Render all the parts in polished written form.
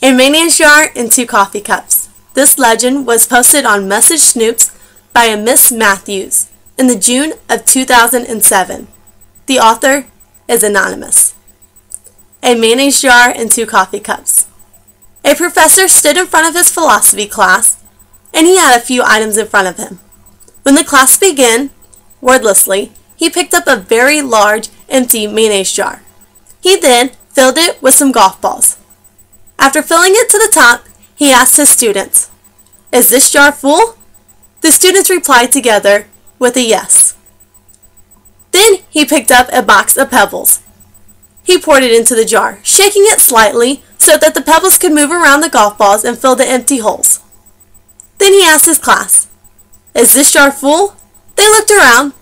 A mayonnaise jar and 2 coffee cups. This legend was posted on Message Snoops by a Miss Matthews in the June of 2007. The author is anonymous. A mayonnaise jar and 2 coffee cups. A professor stood in front of his philosophy class, and he had a few items in front of him. When the class began, wordlessly, he picked up a very large, empty mayonnaise jar. He then filled it with some golf balls. After filling it to the top, he asked his students, "Is this jar full?" The students replied together with a yes. Then he picked up a box of pebbles. He poured it into the jar, shaking it slightly so that the pebbles could move around the golf balls and fill the empty holes. Then he asked his class, "Is this jar full?" They looked around,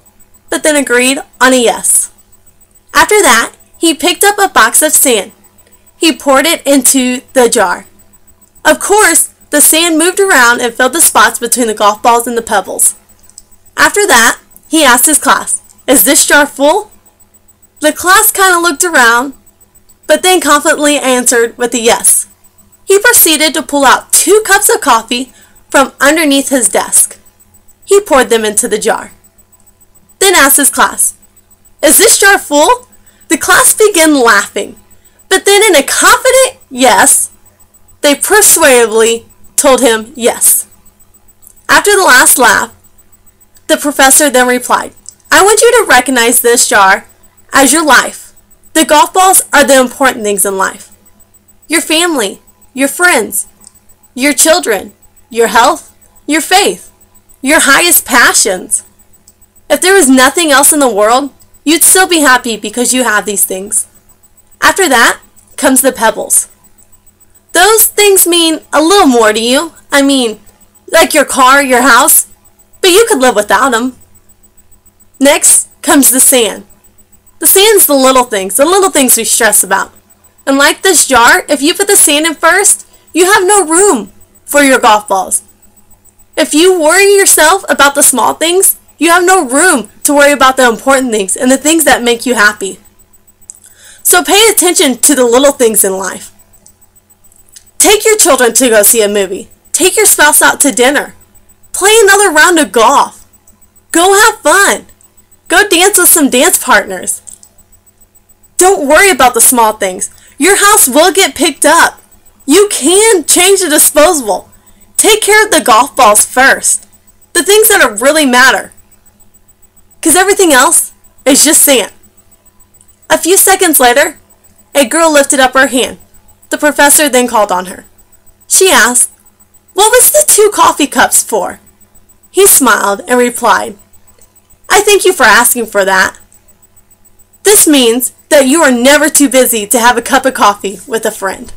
but then agreed on a yes. After that, he picked up a box of sand. He poured it into the jar. Of course, the sand moved around and filled the spots between the golf balls and the pebbles. After that, he asked his class, "Is this jar full?" The class kind of looked around, but then confidently answered with a yes. He proceeded to pull out 2 cups of coffee from underneath his desk. He poured them into the jar. Then asked his class, "Is this jar full?" The class began laughing, but then in a confident yes, they persuasively told him yes. After the last laugh, the professor then replied, "I want you to recognize this jar as your life. The golf balls are the important things in life. Your family, your friends, your children, your health, your faith, your highest passions. If there was nothing else in the world, you'd still be happy because you have these things." After that comes the pebbles. Those things mean a little more to you. I mean, like your car, your house, but you could live without them. Next comes the sand. The sand's the little things we stress about. And like this jar, if you put the sand in first, you have no room for your golf balls. If you worry yourself about the small things, you have no room to worry about the important things and the things that make you happy. So pay attention to the little things in life. Take your children to go see a movie. Take your spouse out to dinner. Play another round of golf. Go have fun. Go dance with some dance partners. Don't worry about the small things. Your house will get picked up. You can change the disposable. Take care of the golf balls first. The things that really matter. Because everything else is just sand. A few seconds later, a girl lifted up her hand. The professor then called on her. She asked, "What was the 2 coffee cups for?" He smiled and replied, "I thank you for asking for that. This means that you are never too busy to have a cup of coffee with a friend."